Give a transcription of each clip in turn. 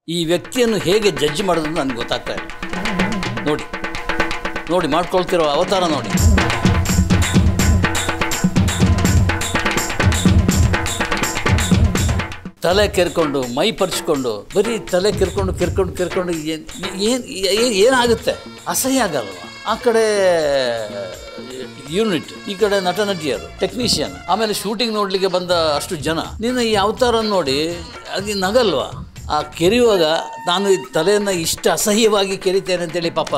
ಈ ವ್ಯಕ್ತಿಯನ್ನು ಹೇಗೆ ಜಡ್ಜ್ ಮಾಡೋದು ನನಗೆ ಗೊತ್ತಾಗ್ತಾ ಇಲ್ಲ. ನೋಡಿ ನೋಡಿ ಮಾಡ್ಕೊಳ್ತಿರೋ ಅವತಾರ ನೋಡಿ. ತಲೆ ಕೆರ್ಕೊಂಡು ಮೈ ಪರ್ಚ್ಕೊಂಡು ಬರೀ ತಲೆ ಕೆರ್ಕೊಂಡು ಏನಾಗುತ್ತೆ? ಅಸಹ್ಯ ಆಗಲ್ವ? ಆ ಕಡೆ ಯೂನಿಟ್, ಈ ಕಡೆ ನಟ ನಟಿಯರು, ಟೆಕ್ನಿಷಿಯನ್, ಆಮೇಲೆ ಶೂಟಿಂಗ್ ನೋಡಲಿಕ್ಕೆ ಬಂದ ಅಷ್ಟು ಜನ. ನಿನ್ನ ಈ ಅವತಾರ ನೋಡಿ ಅದು ನಗಲ್ವಾ? ಆ ಕೆರೆಯುವಾಗ ನಾನು ಈ ತಲೆಯನ್ನು ಇಷ್ಟು ಅಸಹ್ಯವಾಗಿ ಕೆರಿತೇನೆ ಅಂತೇಳಿ ಪಾಪ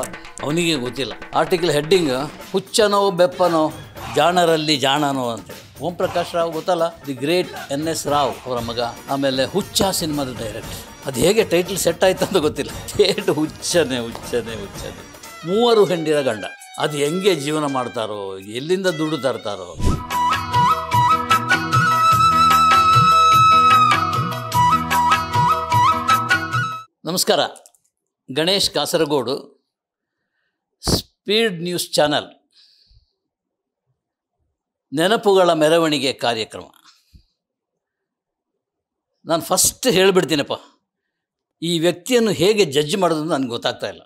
ಅವನಿಗೆ ಗೊತ್ತಿಲ್ಲ. ಆರ್ಟಿಕಲ್ ಹೆಡ್ಡಿಂಗ್ ಹುಚ್ಚನೋ ಬೆಪ್ಪನೋ ಜಾಣರಲ್ಲಿ ಜಾಣನೋ ಅಂತೇಳಿ. ಓಂ ಪ್ರಕಾಶ್ ರಾವ್ ಗೊತ್ತಲ್ಲ, ದಿ ಗ್ರೇಟ್ NS ರಾವ್ ಅವರ ಮಗ. ಆಮೇಲೆ ಹುಚ್ಚ ಸಿನಿಮಾದ ಡೈರೆಕ್ಟರ್. ಅದು ಹೇಗೆ ಟೈಟಲ್ ಸೆಟ್ ಆಯ್ತು ಅಂತ ಗೊತ್ತಿಲ್ಲ. ಥೇಟ್ ಹುಚ್ಚನೆ. 3 ಹೆಂಡಿರ ಗಂಡ. ಅದು ಹೆಂಗೆ ಜೀವನ ಮಾಡ್ತಾರೋ, ಎಲ್ಲಿಂದ ದುಡ್ಡು ತರ್ತಾರೋ. ನಮಸ್ಕಾರ. Ganesh Kasaragod, speed news channel ನೆನಪುಗಳ ಮೆರವಣಿಗೆ ಕಾರ್ಯಕ್ರಮ. ನಾನು ಫಸ್ಟ್ ಹೇಳಿಬಿಡ್ತೀನಪ್ಪ, ಈ ವ್ಯಕ್ತಿಯನ್ನು ಹೇಗೆ ಜಡ್ಜ್ ಮಾಡೋದು ನನಗೆ ಗೊತ್ತಾಗ್ತಾ ಇಲ್ಲ.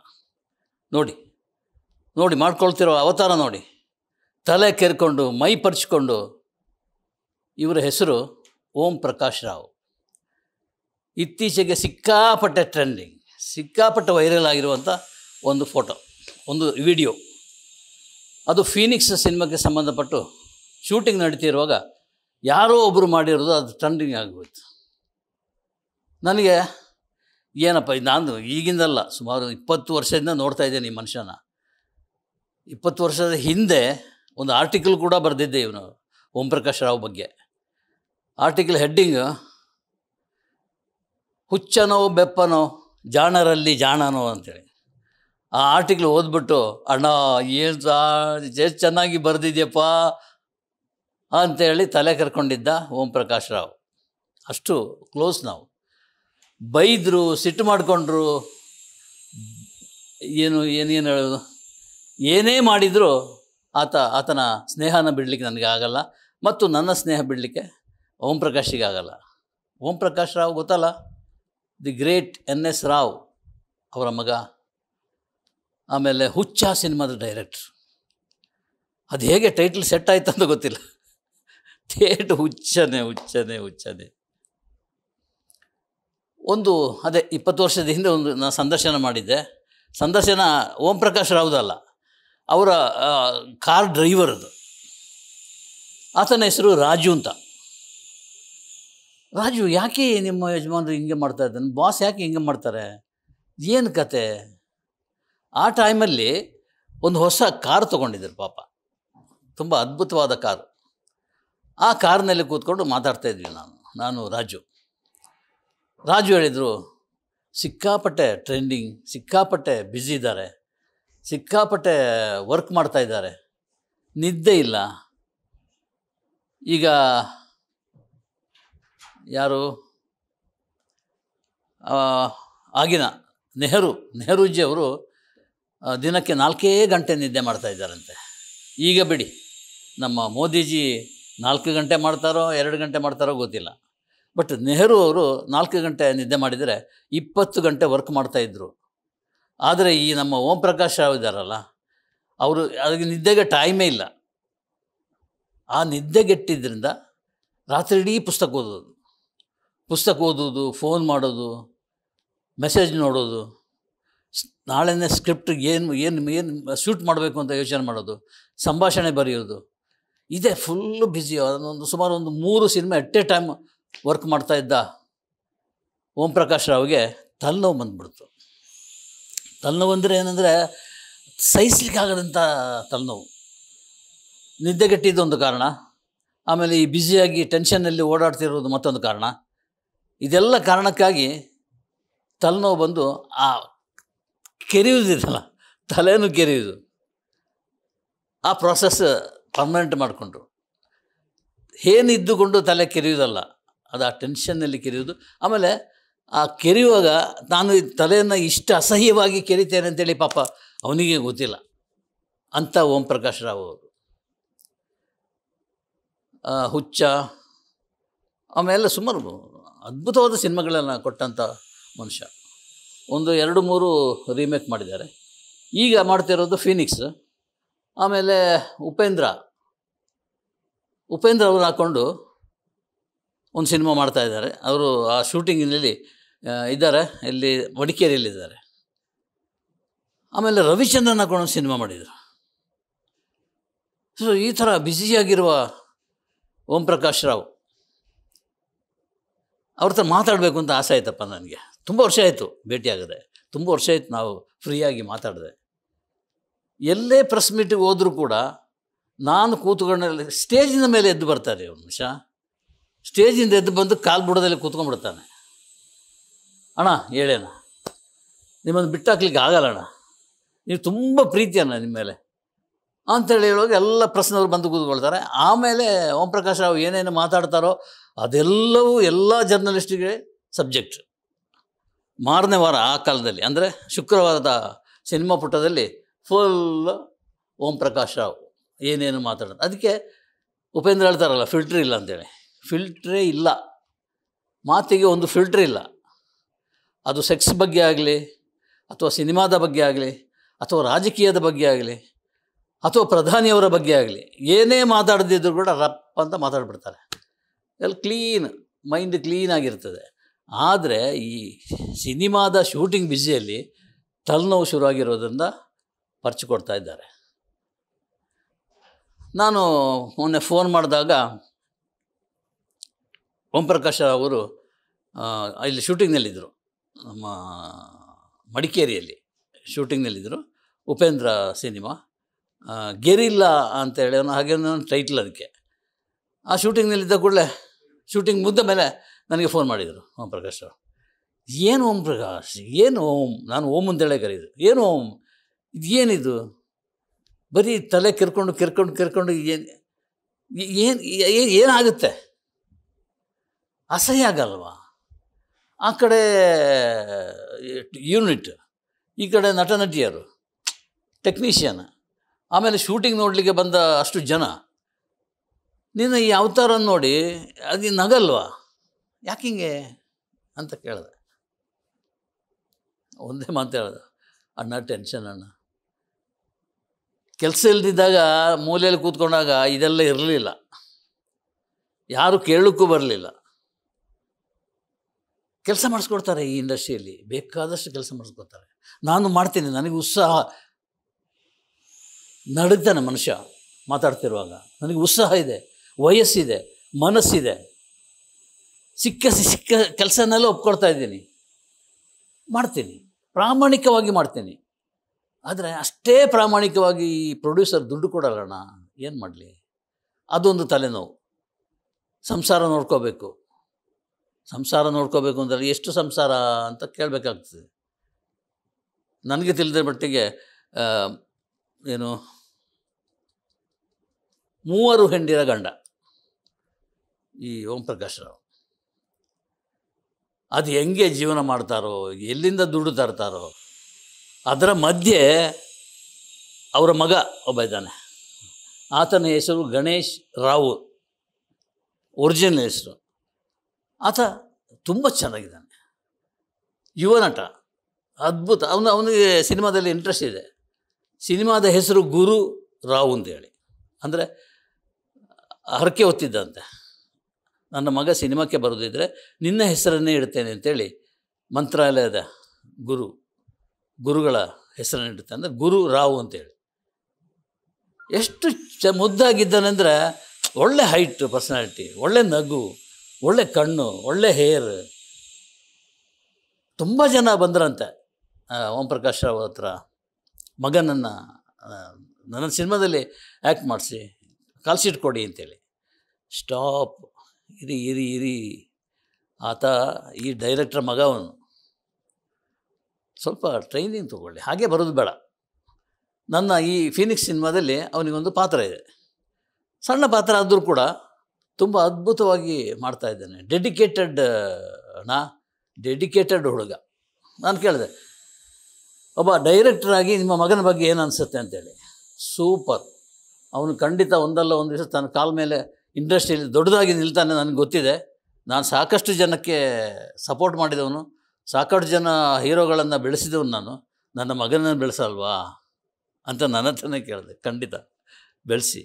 ನೋಡಿ ನೋಡಿ ಮಾಡ್ಕೊಳ್ತಿರೋ ಅವತಾರ ನೋಡಿ. ತಲೆ ಕೆರ್ಕೊಂಡು ಮೈ ಪರ್ಚ್ಕೊಂಡು. ಇವರ ಹೆಸರು ಓಂ ಪ್ರಕಾಶ್ ರಾವ್. ಇತ್ತೀಚೆಗೆ ಸಿಕ್ಕಾಪಟ್ಟೆ ಟ್ರೆಂಡಿಂಗ್, ಸಿಕ್ಕಾಪಟ್ಟೆ ವೈರಲ್ ಆಗಿರುವಂಥ ಒಂದು ಫೋಟೋ, ಒಂದು ವಿಡಿಯೋ. ಅದು ಫೀನಿಕ್ಸ್ ಸಿನಿಮಾಕ್ಕೆ ಸಂಬಂಧಪಟ್ಟು ಶೂಟಿಂಗ್ ನಡೀತಿರುವಾಗ ಯಾರೋ ಒಬ್ಬರು ಮಾಡಿರೋದು ಅದು ಟ್ರೆಂಡಿಂಗ್ ಆಗೋಯ್ತು. ನನಗೆ ಏನಪ್ಪ ಇದು, ನಾನು ಈಗಿಂದಲ್ಲ, ಸುಮಾರು 20 ವರ್ಷದಿಂದ ನೋಡ್ತಾ ಇದ್ದೇನೆ ಈ ಮನುಷ್ಯನ. 20 ವರ್ಷದ ಹಿಂದೆ ಒಂದು ಆರ್ಟಿಕಲ್ ಕೂಡ ಬರೆದಿದ್ದೆ ಇವನು ಓಂ ಪ್ರಕಾಶ್ ರಾವ್ ಬಗ್ಗೆ. ಆರ್ಟಿಕಲ್ ಹೆಡ್ಡಿಂಗ್ ಹುಚ್ಚನೋ ಬೆಪ್ಪನೋ ಜಾಣರಲ್ಲಿ ಜಾಣನೋ ಅಂತೇಳಿ. ಆ ಆರ್ಟಿಕಲ್ ಓದ್ಬಿಟ್ಟು, ಅಣ್ಣ ಏನು ಚೆನ್ನಾಗಿ ಬರೆದಿದ್ಯಪ್ಪ ಅಂಥೇಳಿ ತಲೆ ಕರ್ಕೊಂಡಿದ್ದ ಓಂ ಪ್ರಕಾಶ್ ರಾವ್. ಅಷ್ಟು ಕ್ಲೋಸ್ ನಾವು. ಬೈದರು, ಸಿಟ್ಟು ಮಾಡಿಕೊಂಡ್ರು, ಏನೇನು ಹೇಳೋದು, ಏನೇ ಮಾಡಿದರೂ ಆತನ ಸ್ನೇಹನ ಬಿಡಲಿಕ್ಕೆ ನನಗೆ ಆಗಲ್ಲ, ಮತ್ತು ನನ್ನ ಸ್ನೇಹ ಬಿಡಲಿಕ್ಕೆ ಓಂ ಪ್ರಕಾಶಿಗೆ ಆಗಲ್ಲ. ಓಂ ಪ್ರಕಾಶ್ ರಾವ್ ಗೊತ್ತಲ್ಲ, ದಿ ಗ್ರೇಟ್ NS ರಾವ್ ಅವರ ಮಗ. ಆಮೇಲೆ ಹುಚ್ಚ ಸಿನಿಮಾದ ಡೈರೆಕ್ಟರ್. ಅದು ಹೇಗೆ ಟೈಟಲ್ ಸೆಟ್ ಆಯ್ತು ಅಂತ ಗೊತ್ತಿಲ್ಲ. ಥೇಟ್ ಹುಚ್ಚನೆ. ಒಂದು ಅದೇ 20 ವರ್ಷದ ಹಿಂದೆ ಒಂದು ನಾನು ಸಂದರ್ಶನ ಮಾಡಿದ್ದೆ. ಸಂದರ್ಶನ ಓಂ ಪ್ರಕಾಶ್ ರಾವ್ದಲ್ಲ, ಅವರ ಕಾರ್ ಡ್ರೈವರ್ದು. ಆತನ ಹೆಸರು ರಾಜು ಅಂತ. ರಾಜು, ಯಾಕೆ ನಿಮ್ಮ ಯಜಮಾನರು ಹಿಂಗೆ ಮಾಡ್ತಾ ಇದ್ದಾನೆ, ಬಾಸ್ ಯಾಕೆ ಹಿಂಗೆ ಮಾಡ್ತಾರೆ, ಏನು ಕತೆ? ಆ ಟೈಮಲ್ಲಿ ಒಂದು ಹೊಸ ಕಾರ್ ತೊಗೊಂಡಿದ್ದರು ಪಾಪ, ತುಂಬ ಅದ್ಭುತವಾದ ಕಾರು. ಆ ಕಾರ್ನಲ್ಲಿ ಕೂತ್ಕೊಂಡು ಮಾತಾಡ್ತಾ ಇದ್ವಿ ನಾನು ರಾಜು ಹೇಳಿದರು, ಸಿಕ್ಕಾಪಟ್ಟೆ ಟ್ರೆಂಡಿಂಗ್, ಸಿಕ್ಕಾಪಟ್ಟೆ ಬ್ಯುಸಿ ಇದ್ದಾರೆ, ಸಿಕ್ಕಾಪಟ್ಟೆ ವರ್ಕ್ ಮಾಡ್ತಾ ಇದ್ದಾರೆ, ನಿದ್ದೆ ಇಲ್ಲ. ಈಗ ಯಾರು ಆಗಿನ ನೆಹರೂಜಿ ಅವರು ದಿನಕ್ಕೆ 4 ಗಂಟೆ ನಿದ್ದೆ ಮಾಡ್ತಾ ಇದ್ದಾರಂತೆ. ಈಗ ಬಿಡಿ, ನಮ್ಮ ಮೋದಿಜಿ 4 ಗಂಟೆ ಮಾಡ್ತಾರೋ 2 ಗಂಟೆ ಮಾಡ್ತಾರೋ ಗೊತ್ತಿಲ್ಲ. ಬಟ್ ನೆಹರು ಅವರು 4 ಗಂಟೆ ನಿದ್ದೆ ಮಾಡಿದರೆ 20 ಗಂಟೆ ವರ್ಕ್ ಮಾಡ್ತಾಯಿದ್ರು. ಆದರೆ ಈ ನಮ್ಮ ಓಂ ಪ್ರಕಾಶ್ ರಾವ್ ಇದ್ದಾರಲ್ಲ, ಅವರು ಅದಕ್ಕೆ ನಿದ್ದೆಗೆ ಟೈಮೇ ಇಲ್ಲ. ಆ ನಿದ್ದೆಗೆಟ್ಟಿದ್ದರಿಂದ ರಾತ್ರಿ ಇಡೀ ಪುಸ್ತಕ ಓದೋದು, ಫೋನ್ ಮಾಡೋದು, ಮೆಸೇಜ್ ನೋಡೋದು, ನಾಳೆನೇ ಸ್ಕ್ರಿಪ್ಟ್ ಏನು ಶೂಟ್ ಮಾಡಬೇಕು ಅಂತ ಯೋಚನೆ ಮಾಡೋದು, ಸಂಭಾಷಣೆ ಬರೆಯೋದು, ಇದೇ ಫುಲ್ಲು ಬ್ಯುಸಿ. ಸುಮಾರು 3 cinema at a time work ಮಾಡ್ತಾಯಿದ್ದ ಓಂ ಪ್ರಕಾಶ್ ರಾವ್ಗೆ ತಲೆನೋವು ಬಂದುಬಿಡ್ತು. ತಲೆನೋವು ಅಂದರೆ ಏನಂದರೆ ಸಹಿಸ್ಲಿಕ್ಕಾಗದಂಥ ತಲೆನೋವು. ನಿದ್ದೆಗೆಟ್ಟಿದ್ದೊಂದು ಕಾರಣ, ಆಮೇಲೆ ಈ ಬ್ಯುಸಿಯಾಗಿ ಟೆನ್ಷನ್ನಲ್ಲಿ ಓಡಾಡ್ತಿರೋದು ಮತ್ತೊಂದು ಕಾರಣ. ಇದೆಲ್ಲ ಕಾರಣಕ್ಕಾಗಿ ತಲೆನೋವು ಬಂದು ಆ ಕೆರೆಯುವುದಿದಲ್ಲ, ತಲೆನೂ ಕೆರೆಯುವುದು, ಆ ಪ್ರಾಸೆಸ್ ಪರ್ಮನೆಂಟ್ ಮಾಡಿಕೊಂಡ್ರು. ಏನಿದ್ದುಕೊಂಡು ತಲೆ ಕೆರೆಯುವುದಲ್ಲ, ಅದು ಆ ಟೆನ್ಷನ್ನಲ್ಲಿ ಕೆರೆಯುವುದು. ಆಮೇಲೆ ಆ ಕೆರೆಯುವಾಗ ನಾನು ತಲೆಯನ್ನು ಇಷ್ಟು ಅಸಹ್ಯವಾಗಿ ಕೆರಿತೇನೆ ಅಂತೇಳಿ ಪಾಪ ಅವನಿಗೆ ಗೊತ್ತಿಲ್ಲ ಅಂಥ ಓಂ ಪ್ರಕಾಶ್ ರಾವ್ ಅವರು. ಹುಚ್ಚ, ಆಮೇಲೆ ಸುಮಾರು ಅದ್ಭುತವಾದ ಸಿನಿಮಾಗಳನ್ನು ಕೊಟ್ಟಂಥ ಮನುಷ್ಯ. ಒಂದು 2-3 ರೀಮೇಕ್ ಮಾಡಿದ್ದಾರೆ. ಈಗ ಮಾಡ್ತಿರೋದು ಫೀನಿಕ್ಸ್. ಆಮೇಲೆ ಉಪೇಂದ್ರ ಅವರು ಹಾಕ್ಕೊಂಡು ಒಂದು ಸಿನಿಮಾ ಮಾಡ್ತಾಯಿದ್ದಾರೆ. ಅವರು ಆ ಶೂಟಿಂಗಿನಲ್ಲಿ ಇದ್ದಾರೆ, ಇಲ್ಲಿ ಮಡಿಕೇರಿಯಲ್ಲಿದ್ದಾರೆ. ಆಮೇಲೆ ರವಿಚಂದ್ರನ್ ಹಾಕೊಂಡು ಒಂದು ಸಿನಿಮಾ ಮಾಡಿದರು. ಸೊ ಈ ಥರ ಬ್ಯುಸಿಯಾಗಿರುವ ಓಂ ಪ್ರಕಾಶ್ ರಾವ್ ಅವ್ರ ಹತ್ರ ಮಾತಾಡಬೇಕು ಅಂತ ಆಸೆ ಆಯ್ತಪ್ಪ ನನಗೆ. ತುಂಬ ವರ್ಷ ಆಯಿತು ಭೇಟಿಯಾಗದೆ, ತುಂಬ ವರ್ಷ ಆಯಿತು ನಾವು ಫ್ರೀಯಾಗಿ ಮಾತಾಡಿದೆ. ಎಲ್ಲೇ ಪ್ರೆಸ್ ಮೀಟಿಗೆ ಹೋದರೂ ಕೂಡ ನಾನು ಕೂತ್ಕೊಂಡಲ್ಲಿ ಸ್ಟೇಜಿನ ಮೇಲೆ ಎದ್ದು ಬರ್ತಾರೆ. ಒಂದು ನಿಮಿಷ ಸ್ಟೇಜಿಂದ ಎದ್ದು ಬಂದು ಕಾಲು ಬುಡದಲ್ಲಿ ಕೂತ್ಕೊಂಡ್ಬಿಡ್ತಾನೆ. ಅಣ್ಣ ಹೇಳೇಣ, ನಿಮ್ಮನ್ನು ಬಿಟ್ಟಾಕ್ಲಿಕ್ಕೆ ಆಗಲ್ಲ ಅಣ್ಣ, ನೀವು ತುಂಬ ಪ್ರೀತಿ ಅಣ್ಣ ನಿಮ್ಮ ಮೇಲೆ ಅಂತೇಳಿ ಹೇಳುವಾಗ ಎಲ್ಲ ಪ್ರಶ್ನವ್ರು ಬಂದು ಕೂತ್ಕೊಳ್ತಾರೆ. ಆಮೇಲೆ ಓಂ ಪ್ರಕಾಶ್ ರಾವ್ ಏನೇನು ಮಾತಾಡ್ತಾರೋ ಅದೆಲ್ಲವೂ ಎಲ್ಲ ಜರ್ನಲಿಸ್ಟಿಗೆ ಸಬ್ಜೆಕ್ಟ್. ಮಾರನೇ ವಾರ ಆ ಕಾಲದಲ್ಲಿ ಅಂದರೆ ಶುಕ್ರವಾರದ ಸಿನಿಮಾ ಪುಟದಲ್ಲಿ ಫುಲ್ ಓಂ ಪ್ರಕಾಶ್ ರಾವ್ ಏನೇನು ಮಾತಾಡೋದು. ಅದಕ್ಕೆ ಉಪೇಂದ್ರ ಹೇಳ್ತಾರಲ್ಲ, ಫಿಲ್ಟ್ರ್ ಇಲ್ಲ ಅಂತೇಳಿ. ಫಿಲ್ಟ್ರೇ ಇಲ್ಲ, ಮಾತಿಗೆ ಒಂದು ಫಿಲ್ಟ್ರ್ ಇಲ್ಲ. ಅದು ಸೆಕ್ಸ್ ಬಗ್ಗೆ ಆಗಲಿ, ಅಥವಾ ಸಿನಿಮಾದ ಬಗ್ಗೆ ಆಗಲಿ, ಅಥವಾ ರಾಜಕೀಯದ ಬಗ್ಗೆ ಆಗಲಿ, ಅಥವಾ ಪ್ರಧಾನಿಯವರ ಬಗ್ಗೆ ಆಗಲಿ, ಏನೇ ಮಾತಾಡದಿದ್ರು ಕೂಡ ರಪ್ ಅಂತ ಮಾತಾಡ್ಬಿಡ್ತಾರೆ. ಎಲ್ಲ ಕ್ಲೀನ್, ಮೈಂಡ್ ಕ್ಲೀನಾಗಿರ್ತದೆ. ಆದರೆ ಈ ಸಿನಿಮಾದ ಶೂಟಿಂಗ್ ಬ್ಯುಸಿಯಲ್ಲಿ ತಲೆನೋವು ಶುರುವಾಗಿರೋದ್ರಿಂದ ಕೊಡ್ತಾ ಇದ್ದಾರೆ. ನಾನು ಮೊನ್ನೆ ಫೋನ್ ಮಾಡಿದಾಗ ಓಂ ಪ್ರಕಾಶ್ ಅವರು ಇಲ್ಲಿ ಶೂಟಿಂಗ್ನಲ್ಲಿದ್ದರು, ನಮ್ಮ ಮಡಿಕೇರಿಯಲ್ಲಿ ಶೂಟಿಂಗ್ನಲ್ಲಿದ್ದರು. ಉಪೇಂದ್ರ ಸಿನಿಮಾ ಗೆರಿಲ್ಲಾ ಅಂತೇಳಿ ಹಾಗೆ ಟೈಟ್ಲ್ ಅದಕ್ಕೆ. ಆ ಶೂಟಿಂಗ್ನಲ್ಲಿದ್ದ ಕೂಡಲೇ ಶೂಟಿಂಗ್ ಮುದ್ದ ಮೇಲೆ ನನಗೆ ಫೋನ್ ಮಾಡಿದರು ಓಂ ಪ್ರಕಾಶ್ ಅವರು. ಏನು ಓಂ ಪ್ರಕಾಶ್, ಏನು ಓಂ, ನಾನು ಓಂ ಅಂತೇಳೇ ಕರೀದು. ಏನು ಓಂ, ಇದು ಏನಿದು, ಬರೀ ತಲೆ ಕೆರ್ಕೊಂಡು ಏನಾಗುತ್ತೆ, ಅಸಹ್ಯ ಆಗಲ್ವಾ? ಆ ಕಡೆ ಯೂನಿಟ್, ಈ ಕಡೆ ನಟ ನಟಿಯರು, ಟೆಕ್ನಿಷಿಯನ್, ಆಮೇಲೆ ಶೂಟಿಂಗ್ ನೋಡಲಿಕ್ಕೆ ಬಂದ ಅಷ್ಟು ಜನ. ನಿನ್ನ ಈ ಅವತಾರ ನೋಡಿ ಅದು ನಗಲ್ವಾ, ಯಾಕಿಂಗೆ ಅಂತ ಕೇಳಿದೆ. ಒಂದೇ ಮಾತು ಹೇಳ್ದೆ, ಅಣ್ಣ ಟೆನ್ಷನ್ ಅಣ್ಣ. ಕೆಲಸ ಇಲ್ದಿದ್ದಾಗ ಮೂಲೆಯಲ್ಲಿ ಕೂತ್ಕೊಂಡಾಗ ಇದೆಲ್ಲ ಇರಲಿಲ್ಲ, ಯಾರು ಕೇಳೋಕ್ಕೂ ಬರಲಿಲ್ಲ. ಕೆಲಸ ಮಾಡಿಸ್ಕೊಡ್ತಾರೆ ಈ ಇಂಡಸ್ಟ್ರಿಯಲ್ಲಿ, ಬೇಕಾದಷ್ಟು ಕೆಲಸ ಮಾಡಿಸ್ಕೊಡ್ತಾರೆ. ನಾನು ಮಾಡ್ತೀನಿ, ನನಗೆ ಉತ್ಸಾಹ. ನಡುಗ್ತಾನೆ ಮನುಷ್ಯ ಮಾತಾಡ್ತಿರುವಾಗ, ನನಗೆ ಉತ್ಸಾಹ ಇದೆ, ವಯಸ್ಸಿದೆ, ಮನಸ್ಸಿದೆ. ಸಿಕ್ಕ ಕೆಲಸನೆಲ್ಲ ಒಪ್ಕೊಳ್ತಾ ಇದ್ದೀನಿ, ಮಾಡ್ತೀನಿ, ಪ್ರಾಮಾಣಿಕವಾಗಿ ಮಾಡ್ತೀನಿ. ಆದರೆ ಅಷ್ಟೇ ಪ್ರಾಮಾಣಿಕವಾಗಿ ಈ ಪ್ರೊಡ್ಯೂಸರ್ ದುಡ್ಡು ಕೊಡಲ್ಲಣ್ಣ, ಏನು ಮಾಡಲಿ? ಅದೊಂದು ತಲೆನೋವು. ಸಂಸಾರ ನೋಡ್ಕೋಬೇಕು ಅಂದರೆ ಎಷ್ಟು ಸಂಸಾರ ಅಂತ ಕೇಳಬೇಕಾಗ್ತದೆ. ನನಗೆ ತಿಳಿದ ಮಟ್ಟಿಗೆ ಏನು 3 ಹೆಂಡಿರ ಗಂಡ ಈ ಓಂ ಪ್ರಕಾಶ್ ರಾವ್. ಅದು ಹೆಂಗೆ ಜೀವನ ಮಾಡ್ತಾರೋ, ಎಲ್ಲಿಂದ ದುಡ್ಡು ತರ್ತಾರೋ. ಅದರ ಮಧ್ಯೆ ಅವರ ಮಗ ಒಬ್ಬ ಇದ್ದಾನೆ, ಆತನ ಹೆಸರು ಗಣೇಶ್ ರಾವ್, ಒರಿಜಿನಲ್ ಹೆಸರು. ಆತ ತುಂಬ ಚೆನ್ನಾಗಿದ್ದಾನೆ, ಯುವ ನಟ, ಅದ್ಭುತ. ಅವನಿಗೆ ಸಿನಿಮಾದಲ್ಲಿ ಇಂಟ್ರೆಸ್ಟ್ ಇದೆ. ಸಿನಿಮಾದ ಹೆಸರು ಗುರು ರಾವ್ ಅಂತೇಳಿ, ಅಂದರೆ ಹರಕೆ ಹೊತ್ತಿದ್ದಂತೆ, ನನ್ನ ಮಗ ಸಿನಿಮಾಕ್ಕೆ ಬರೋದಿದ್ದರೆ ನಿನ್ನ ಹೆಸರನ್ನೇ ಇಡ್ತೇನೆ ಅಂತೇಳಿ ಮಂತ್ರಾಲಯದ ಗುರುಗಳ ಹೆಸರನ್ನು ಇಡುತ್ತೆ, ಅಂದರೆ ಗುರು ರಾವ್ ಅಂತೇಳಿ. ಎಷ್ಟು ಮುದ್ದಾಗಿದ್ದಾನೆಂದರೆ, ಒಳ್ಳೆ ಹೈಟ್, ಪರ್ಸನಾಲಿಟಿ, ಒಳ್ಳೆ ನಗು, ಒಳ್ಳೆ ಕಣ್ಣು, ಒಳ್ಳೆ ಹೇರ್. ತುಂಬ ಜನ ಬಂದ್ರಂತೆ ಓಂ ಪ್ರಕಾಶ್ ರಾವ್ ಹತ್ರ, ಮಗನನ್ನು ನನ್ನ ಸಿನಿಮಾದಲ್ಲಿ ಆ್ಯಕ್ಟ್ ಮಾಡಿಸಿ, ಕಾಲ್ ಶೀಟ್ ಕೊಡಿ ಅಂತೇಳಿ. ಸ್ಟಾಪ್, ಇರಿ, ಆತ ಈ ಡೈರೆಕ್ಟರ್ ಮಗ, ಅವನು ಸ್ವಲ್ಪ ಟ್ರೈನಿಂಗ್ ತೊಗೊಳ್ಳಿ, ಹಾಗೆ ಬರೋದು ಬೇಡ. ನನ್ನ ಈ ಫೀನಿಕ್ಸ್ ಸಿನಿಮಾದಲ್ಲಿ ಅವನಿಗೊಂದು ಪಾತ್ರ ಇದೆ, ಸಣ್ಣ ಪಾತ್ರ ಆದರೂ ಕೂಡ ತುಂಬ ಅದ್ಭುತವಾಗಿ ಮಾಡ್ತಾಯಿದ್ದಾನೆ. ಡೆಡಿಕೇಟೆಡ್ ಹುಡುಗ. ನಾನು ಕೇಳಿದೆ, ಒಬ್ಬ ಡೈರೆಕ್ಟ್ರಾಗಿ ನಿಮ್ಮ ಮಗನ ಬಗ್ಗೆ ಏನು ಅನಿಸುತ್ತೆ ಅಂತೇಳಿ. ಸೂಪರ್, ಅವನು ಖಂಡಿತ ಒಂದಲ್ಲ ಒಂದು ದಿವಸ ತನ್ನ ಕಾಲ ಮೇಲೆ ಇಂಡಸ್ಟ್ರಿಯಲ್ಲಿ ದೊಡ್ಡದಾಗಿ ನಿಲ್ತಾನೆ, ನನಗೆ ಗೊತ್ತಿದೆ. ನಾನು ಸಾಕಷ್ಟು ಜನಕ್ಕೆ ಸಪೋರ್ಟ್ ಮಾಡಿದವನು, ಸಾಕಷ್ಟು ಜನ ಹೀರೋಗಳನ್ನು ಬೆಳೆಸಿದವನು ನಾನು, ನನ್ನ ಮಗನನ್ನು ಬೆಳೆಸಲ್ವಾ ಅಂತ ನನ್ನ ಹತ್ರನೇ ಕೇಳಿದೆ. ಖಂಡಿತ ಬೆಳೆಸಿ.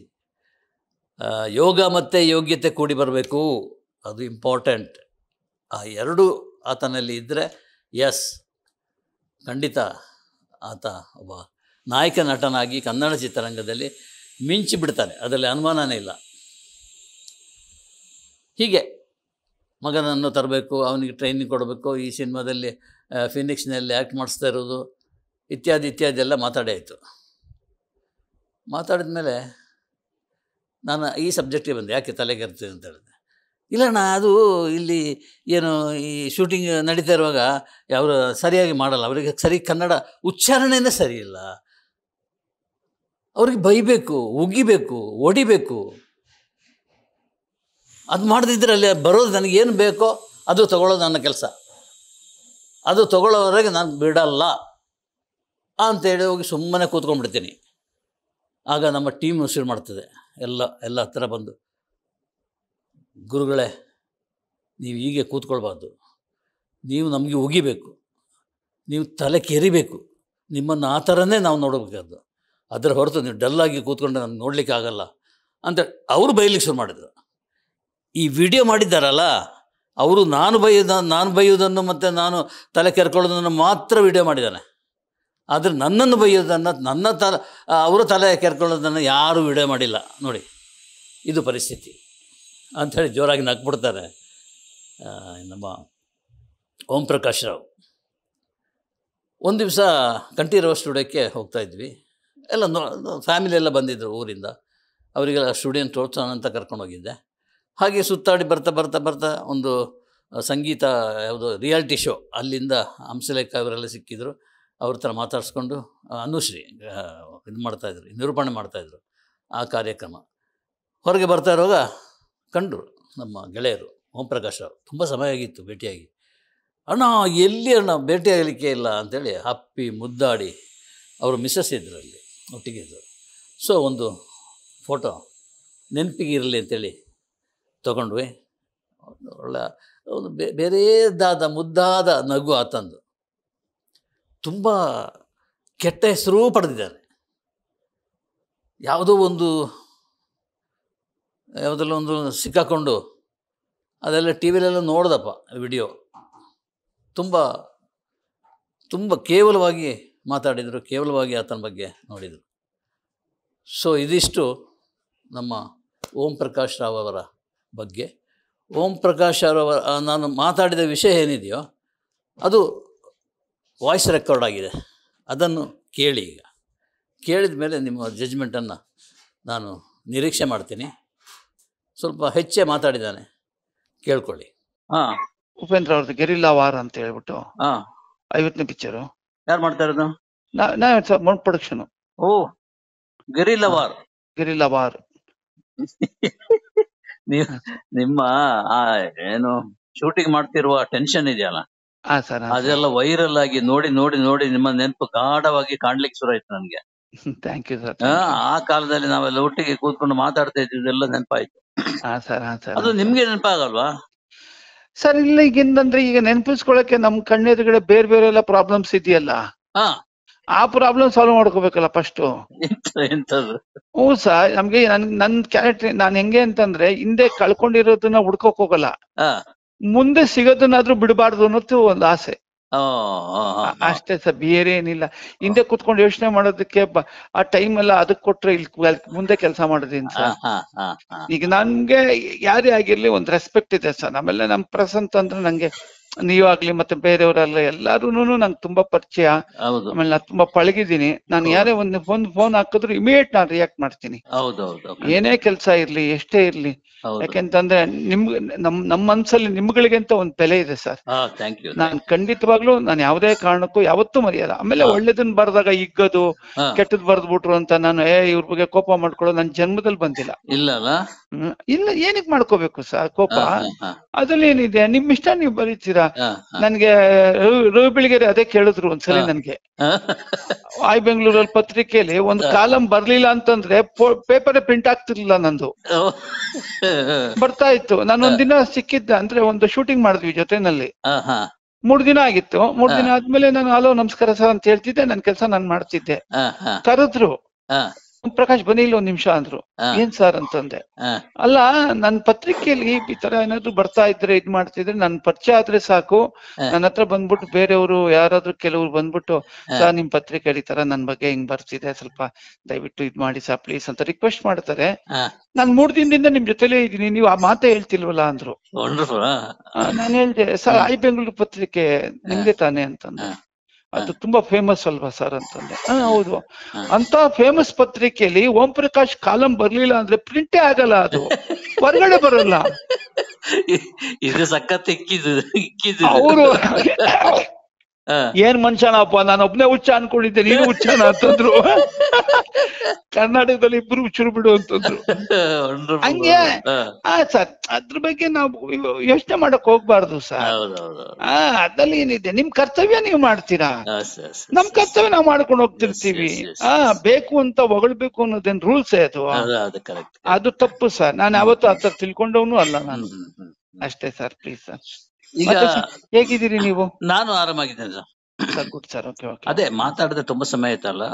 ಯೋಗ ಮತ್ತು ಯೋಗ್ಯತೆ ಕೂಡಿ ಬರಬೇಕು, ಅದು ಇಂಪಾರ್ಟೆಂಟ್. ಆ ಎರಡೂ ಆತನಲ್ಲಿ ಇದ್ದರೆ ಎಸ್, ಖಂಡಿತ ಆತ ಒಬ್ಬ ನಾಯಕ ನಟನಾಗಿ ಕನ್ನಡ ಚಿತ್ರರಂಗದಲ್ಲಿ ಮಿಂಚಿ ಬಿಡ್ತಾನೆ, ಅದರಲ್ಲಿ ಅನುಮಾನನೇ ಇಲ್ಲ. ಹೀಗೆ ಮಗನನ್ನು ತರಬೇಕು, ಅವನಿಗೆ ಟ್ರೈನಿಂಗ್ ಕೊಡಬೇಕು, ಈ ಸಿನಿಮಾದಲ್ಲಿ ಫಿನಿಕ್ಸ್ನಲ್ಲಿ ಆ್ಯಕ್ಟ್ ಮಾಡಿಸ್ತಾ ಇರೋದು ಇತ್ಯಾದಿ ಇತ್ಯಾದಿ ಎಲ್ಲ ಮಾತಾಡಾಯಿತು. ಮಾತಾಡಿದ ಮೇಲೆ ನಾನು ಈ ಸಬ್ಜೆಕ್ಟಿಗೆ ಬಂದೆ, ಯಾಕೆ ತಲೆಗೆರ್ತೀನಿ ಅಂತ ಹೇಳಿದೆ. ಇಲ್ಲಣ್ಣ, ಅದು ಇಲ್ಲಿ ಏನು ಈ ಶೂಟಿಂಗ್ ನಡೀತಾ ಇರುವಾಗ ಅವರು ಸರಿಯಾಗಿ ಮಾಡಲ್ಲ, ಅವರಿಗೆ ಸರಿ ಕನ್ನಡ ಉಚ್ಚಾರಣೆನೇ ಸರಿ ಇಲ್ಲ, ಅವ್ರಿಗೆ ಬೈಬೇಕು, ಉಗಿಬೇಕು, ಹೊಡಿಬೇಕು. ಅದು ಮಾಡದಿದ್ದರೆ ಅಲ್ಲಿ ಬರೋದು ನನಗೇನು ಬೇಕೋ ಅದು ತಗೊಳ್ಳೋದು ನನ್ನ ಕೆಲಸ, ಅದು ತಗೊಳ್ಳೋವರೆಗೆ ನಾನು ಬಿಡಲ್ಲ ಅಂತೇಳಿ ಹೋಗಿ ಸುಮ್ಮನೆ ಕೂತ್ಕೊಂಡ್ಬಿಡ್ತೀನಿ. ಆಗ ನಮ್ಮ ಟೀಮ್ ಶುರು ಮಾಡ್ತದೆ, ಎಲ್ಲ ಹತ್ರ ಬಂದು, ಗುರುಗಳೇ ನೀವು ಹೀಗೆ ಕೂತ್ಕೊಳ್ಬಾರ್ದು, ನೀವು ನಮಗೆ ಉಗಿಬೇಕು, ನೀವು ತಲೆ ಕೆರಿಬೇಕು, ನಿಮ್ಮನ್ನು ಆ ಥರನೇ ನಾವು ನೋಡಬೇಕಾದ್ದು, ಅದರ ಹೊರತು ನೀವು ಡಲ್ಲಾಗಿ ಕೂತ್ಕೊಂಡ್ರೆ ನಮ್ಗೆ ನೋಡಲಿಕ್ಕೆ ಆಗಲ್ಲ ಅಂತ ಅವರು ಬೈಲಿಕ್ಕೆ ಶುರು ಮಾಡಿದರು. ಈ ವಿಡಿಯೋ ಮಾಡಿದ್ದಾರಲ್ಲ ಅವರು ನಾನು ಬೈಯೋದನ್ನು ಮತ್ತು ನಾನು ತಲೆ ಕೆರ್ಕೊಳ್ಳೋದನ್ನು ಮಾತ್ರ ವಿಡಿಯೋ ಮಾಡಿದ್ದಾನೆ, ಆದರೆ ನನ್ನನ್ನು ಬೈಯೋದನ್ನು ಅವರ ತಲೆ ಕೆರ್ಕೊಳ್ಳೋದನ್ನು ಯಾರೂ ವಿಡಿಯೋ ಮಾಡಿಲ್ಲ. ನೋಡಿ ಇದು ಪರಿಸ್ಥಿತಿ ಅಂಥೇಳಿ ಜೋರಾಗಿ ನಕ್ಬಿಡ್ತಾರೆ ನಮ್ಮ ಓಂ ಪ್ರಕಾಶ್ ರಾವ್. ಒಂದು ದಿವಸ ಕಂಠೀರವ ಸ್ಟುಡಿಯೋಕ್ಕೆ ಹೋಗ್ತಾಯಿದ್ವಿ, ಎಲ್ಲ ಫ್ಯಾಮಿಲಿ ಎಲ್ಲ ಬಂದಿದ್ದರು ಊರಿಂದ, ಅವರಿಗೆಲ್ಲ ಸ್ಟುಡಿಯೋನ ತೋರ್ಸೋಣ ಅಂತ ಕರ್ಕೊಂಡೋಗಿದ್ದೆ. ಹಾಗೆ ಸುತ್ತಾಡಿ ಬರ್ತಾ ಒಂದು ಸಂಗೀತ ಯಾವುದೋ ರಿಯಾಲಿಟಿ ಶೋ, ಅಲ್ಲಿಂದ ಹಂಸಲೇಖ ಅವರೆಲ್ಲ ಸಿಕ್ಕಿದ್ರು, ಅವ್ರ ಥರ ಮಾತಾಡಿಸ್ಕೊಂಡು ಅನುಶ್ರೀ ಇದು ಮಾಡ್ತಾಯಿದ್ರು, ನಿರೂಪಣೆ ಮಾಡ್ತಾಯಿದ್ರು ಆ ಕಾರ್ಯಕ್ರಮ. ಹೊರಗೆ ಬರ್ತಾ ಇರುವಾಗ ಕಂಡರು ನಮ್ಮ ಗೆಳೆಯರು ಓಂ ಪ್ರಕಾಶ್ ರಾವ್. ತುಂಬ ಸಮಯ ಆಗಿತ್ತು ಭೇಟಿಯಾಗಿ. ಅಣ್ಣ ಎಲ್ಲಿ ಅಣ್ಣ ಭೇಟಿಯಾಗಲಿಕ್ಕೆ ಇಲ್ಲ ಅಂಥೇಳಿ ಹಪ್ಪಿ ಮುದ್ದಾಡಿ, ಅವರು ಮಿಸ್ಸಸ್ ಇದ್ದರು ಅಲ್ಲಿ ಒಟ್ಟಿಗೆ ಇದ್ದರು. ಸೊ ಒಂದು ಫೋಟೋ ನೆನಪಿಗೆ ಇರಲಿ ಅಂತೇಳಿ ತೊಗೊಂಡ್ವಿ. ಒಳ್ಳೆ ಒಂದು ಬೇರೆದಾದ ಮುದ್ದಾದ ನಗು ಆತಂದು. ತುಂಬ ಕೆಟ್ಟ ಹೆಸರೂ ಪಡೆದಿದ್ದಾರೆ. ಯಾವುದೆಲ್ಲ ಒಂದು ಸಿಕ್ಕಾಕೊಂಡು ಅದೆಲ್ಲ ಟಿ ವಿಲೆಲ್ಲ ನೋಡ್ದಪ್ಪ ವಿಡಿಯೋ. ತುಂಬ ಕೇವಲವಾಗಿ ಮಾತಾಡಿದರು, ಕೇವಲವಾಗಿ ಆತನ ಬಗ್ಗೆ ನೋಡಿದರು. ಸೊ ಇದಿಷ್ಟು ನಮ್ಮ ಓಂ ಪ್ರಕಾಶ್ ರಾವ್ ಅವರ ಬಗ್ಗೆ. ಓಂ ಪ್ರಕಾಶ್ ರಾವ್ ನಾನು ಮಾತಾಡಿದ ವಿಷಯ ಏನಿದೆಯೋ ಅದು ವಾಯ್ಸ್ ರೆಕಾರ್ಡ್ ಆಗಿದೆ, ಅದನ್ನು ಕೇಳಿ. ಈಗ ಕೇಳಿದ ಮೇಲೆ ನಿಮ್ಮ ಜಜ್ಮೆಂಟನ್ನು ನಾನು ನಿರೀಕ್ಷೆ ಮಾಡ್ತೀನಿ. ಸ್ವಲ್ಪ ಹೆಚ್ಚೇ ಮಾತಾಡಿದ್ದಾನೆ, ಕೇಳ್ಕೊಳ್ಳಿ. ಉಪೇಂದ್ರ ಅವ್ರದ್ದು ಗೆರಿಲ್ಲಾ ವಾರ್ ಅಂತ ಹೇಳ್ಬಿಟ್ಟು 50ನೇ ಪಿಕ್ಚರು. ಯಾರು ಮಾಡ್ತಾ ಇರೋದು? Mount production. ಓ, ಗೆರಿಲ್ಲಾ ವಾರ್. ನಿಮ್ಮ ಏನು ಶೂಟಿಂಗ್ ಮಾಡ್ತಿರುವ ಟೆನ್ಷನ್ ಇದೆಯಲ್ಲ, ಅದೆಲ್ಲ ವೈರಲ್ ಆಗಿ ನೋಡಿ ನಿಮ್ಮ ನೆನಪು ಗಾಢವಾಗಿ ಕಾಣ್ಲಿಕ್ಕೆ ಶುರು ಆಯ್ತು ನನಗೆ. Thank you sir. ಆ ಕಾಲದಲ್ಲಿ ನಾವೆಲ್ಲ ಒಟ್ಟಿಗೆ ಕೂತ್ಕೊಂಡು ಮಾತಾಡ್ತಾ ಇದ್ದಿದ್ದೆಲ್ಲ ನೆನಪಾಯ್ತು. ಅದು ನಿಮ್ಗೆ ನೆನಪಾಗಲ್ವಾ ಸರ್? ಇಲ್ಲ, ಈಗಿಂದಂದ್ರೆ ಈಗ ನೆನಪಿಸ್ಕೊಳಕ್ಕೆ ನಮ್ ಕಣ್ಣೆದುರುಗಡೆ ಬೇರೆ ಎಲ್ಲ ಪ್ರಾಬ್ಲಮ್ಸ್ ಇದೆಯಲ್ಲ, ಆ ಪ್ರಾಬ್ಲಮ್ ಸಾಲ್ವ್ ಮಾಡ್ಕೋಬೇಕಲ್ಲ ಫಸ್ಟ್. ಎಂತದ್ದು? ಹ್ಞೂ ಸರ್, ನಮ್ಗೆ ನನ್ ಕ್ಯಾರೆಕ್ಟರ್ ನಾನು ಹೆಂಗೆ ಅಂತಂದ್ರೆ ಹಿಂದೆ ಕಳ್ಕೊಂಡಿರೋದನ್ನ ಹುಡ್ಕೋಕ್ ಹೋಗಲ್ಲ, ಮುಂದೆ ಸಿಗೋದನ್ನಾದ್ರೂ ಬಿಡಬಾರ್ದು ಅನ್ನೋದು ಒಂದು ಆಸೆ ಅಷ್ಟೇ ಸರ್, ಬೇರೆ ಏನಿಲ್ಲ. ಹಿಂದೆ ಕುತ್ಕೊಂಡು ಯೋಚನೆ ಮಾಡೋದಕ್ಕೆ ಆ ಟೈಮ್ ಎಲ್ಲ ಅದಕ್ಕೆ ಕೊಟ್ರೆ ಇಲ್ಲಿ ಮುಂದೆ ಕೆಲಸ ಮಾಡೋದೇನು ಸರ್? ಈಗ ನನ್ಗೆ ಯಾರೇ ಆಗಿರ್ಲಿ ಒಂದು ರೆಸ್ಪೆಕ್ಟ್ ಇದೆ ಸರ್. ಆಮೇಲೆ ನಮ್ ಪ್ರಸಂತ್ ಅಂದ್ರೆ ನಂಗೆ ನೀವಾಗ್ಲಿ ಮತ್ತೆ ಬೇರೆಯವರೆಲ್ಲ ಎಲ್ಲಾರೂನು ನಂಗೆ ತುಂಬಾ ಪರಿಚಯ. ಆಮೇಲೆ ನಾನು ತುಂಬಾ ಪಳಗಿದ್ದೀನಿ. ನಾನು ಯಾರೇ ಒಂದು ಫೋನ್ ಹಾಕಿದ್ರು ಇಮಿಡಿಯೇಟ್ ನಾನು ರಿಯಾಕ್ಟ್ ಮಾಡ್ತೀನಿ, ಏನೇ ಕೆಲಸ ಇರ್ಲಿ ಎಷ್ಟೇ ಇರ್ಲಿ. ಯಾಕೆಂತಂದ್ರೆ ನಮ್ಮ ಮನ್ಸಲ್ಲಿ ನಿಮ್ಗಳಿಗೆ ಅಂತ ಒಂದ್ ಬೆಲೆ ಇದೆ ಸರ್. ನಾನ್ ಖಂಡಿತವಾಗ್ಲೂ ನಾನು ಯಾವ್ದೇ ಕಾರಣಕ್ಕೂ ಯಾವತ್ತೂ ಮರೆಯಲ್ಲ. ಆಮೇಲೆ ಒಳ್ಳೇದನ್ನ ಬರ್ದಾಗ ಇಗ್ಗದು, ಕೆಟ್ಟದ್ ಬರ್ದ್ಬಿಟ್ರು ಅಂತ ನಾನು ಇವ್ರ ಬಗ್ಗೆ ಕೋಪ ಮಾಡ್ಕೊಳ್ಳೋ ನನ್ ಜನ್ಮದಲ್ಲಿ ಬಂದಿಲ್ಲ. ಇಲ್ಲ, ಏನಕ್ ಮಾಡ್ಕೋಬೇಕು ಸರ್ ಕೋಪ? ಅದ್ರಲ್ಲಿ ಏನಿದೆ, ನಿಮ್ ಇಷ್ಟ ನೀವು ಬರೀತೀರಾ. ನನ್ಗೆ ರವಿ ಬೆಳಿಗೆರೆ ಅದೇ ಕೇಳಿದ್ರು ಒಂದ್ಸಲಿ ನನ್ಗೆ, ಆಯ್ ಬೆಂಗಳೂರಲ್ಲಿ ಪತ್ರಿಕೆಯಲ್ಲಿ ಒಂದ್ ಕಾಲಂ ಬರ್ಲಿಲ್ಲ ಅಂತಂದ್ರೆ ಪೇಪರ್ ಪ್ರಿಂಟ್ ಆಗ್ತಿರ್ಲಿಲ್ಲ ನಂದು, ಬರ್ತಾ ಇತ್ತು. ನಾನು ಒಂದಿನ ಸಿಕ್ಕಿದ್ದ ಅಂದ್ರೆ ಒಂದು ಶೂಟಿಂಗ್ ಮಾಡಿದ್ವಿ ಜೊತೆನಲ್ಲಿ. 3 ದಿನ ಆಗಿತ್ತು. 3 ದಿನ ಆದ್ಮೇಲೆ ನಾನು ಹಲೋ ನಮಸ್ಕಾರ ಸರ್ ಅಂತ ಹೇಳ್ತಿದ್ದೆ, ನನ್ ಕೆಲಸ ನಾನು ಮಾಡ್ತಿದ್ದೆ. ಕರೆದ್ರು, ಪ್ರಕಾಶ್ ಬನ್ನಿ ಇಲ್ಲಿ 1 ನಿಮಿಷ ಅಂದ್ರು. ಏನ್ ಸರ್ ಅಂತಂದೆ. ಅಲ್ಲ ನನ್ ಪತ್ರಿಕೆಯಲ್ಲಿ ಈ ತರ ಏನಾದ್ರು ಬರ್ತಾ ಇದ್ರೆ ಇದ್ ಮಾಡ್ತಿದ್ರೆ ನನ್ ಪರಿಚಯ ಆದ್ರೆ ಸಾಕು, ನನ್ನ ಹತ್ರ ಬಂದ್ಬಿಟ್ಟು ಬೇರೆಯವರು ಯಾರಾದ್ರೂ ಕೆಲವ್ರು ಬಂದ್ಬಿಟ್ಟು ಸರ್ ನಿಮ್ ಪತ್ರಿಕೆಯಲ್ಲಿ ಈ ತರ ನನ್ ಬಗ್ಗೆ ಹಿಂಗ್ ಬರ್ತಿದೆ, ಸ್ವಲ್ಪ ದಯವಿಟ್ಟು ಇದ್ ಮಾಡಿ ಸರ್ ಪ್ಲೀಸ್ ಅಂತ ರಿಕ್ವೆಸ್ಟ್ ಮಾಡ್ತಾರೆ. ನಾನ್ 3 ದಿನದಿಂದ ನಿಮ್ ಜೊತೆಲೇ ಇದೀನಿ, ನೀವು ಆ ಮಾತೇ ಹೇಳ್ತಿಲ್ವಲ್ಲ ಅಂದ್ರು. ನಾನ್ ಹೇಳ್ದೆ ಸರ್ ಐ ಬೆಂಗಳೂರು ಪತ್ರಿಕೆ ನಿಮ್ದೇ ತಾನೆ ಅಂತಂದೆ. ಅದು ತುಂಬಾ ಫೇಮಸ್ ಅಲ್ವಾ ಸರ್ ಅಂತಂದೆ. ಹೌದು. ಅಂತ ಫೇಮಸ್ ಪತ್ರಿಕೆಯಲ್ಲಿ ಓಂ ಪ್ರಕಾಶ್ ಕಾಲಂ ಬರ್ಲಿಲ್ಲ ಅಂದ್ರೆ ಪ್ರಿಂಟೇ ಆಗಲ್ಲ, ಅದು ಹೊರಗಡೆ ಬರಲ್ಲ. ಇದು ಸಖತ್ ಇಕ್ಕಿದ್ದು. ಅವರು ಏನ್ ಮನುಷ್ಯನಪ್ಪ, ನಾನು ಒಬ್ನೇ ಹುಚ್ಚ ಅನ್ಕೊಂಡಿದ್ದೆ, ನೀನು ಹುಚ್ಚನ ಅಂತಂದ್ರು. ಕರ್ನಾಟಕದಲ್ಲಿ ಇಬ್ರು ಹುಚ್ಚರು ಬಿಡು ಅಂತಂದ್ರು. ಹಂಗೆ ಸರ್ ಅದ್ರ ಬಗ್ಗೆ ನಾವು ಯೋಚನೆ ಮಾಡಕ್ ಹೋಗ್ಬಾರ್ದು ಸರ್. ಅದ್ರಲ್ಲಿ ಏನಿದೆ, ನಿಮ್ ಕರ್ತವ್ಯ ನೀವು ಮಾಡ್ತೀರಾ, ನಮ್ ಕರ್ತವ್ಯ ನಾವು ಮಾಡ್ಕೊಂಡು ಹೋಗ್ತಿರ್ತೀವಿ. ಬೇಕು ಅಂತ ಹೊಗಳ್ಬೇಕು ಅನ್ನೋದೇನ್ ರೂಲ್ಸ್ ಅದು, ಅದು ತಪ್ಪು ಸರ್. ನಾನು ಯಾವತ್ತೂ ಆ ತರ ತಿಳ್ಕೊಂಡವನು ಅಲ್ಲ ನಾನು. ಅಷ್ಟೇ ಸರ್, ಪ್ಲೀಸ್ ಸರ್. ಈಗ ಹೇಗಿದ್ದೀರಿ ನೀವು? ನಾನು ಆರಾಮಾಗಿದ್ದೇನೆ sir. Good sir. Okay okay. ಅದೇ ಮಾತಾಡದೆ ತುಂಬಾ ಸಮಯ ಆಯ್ತಲ್ಲ,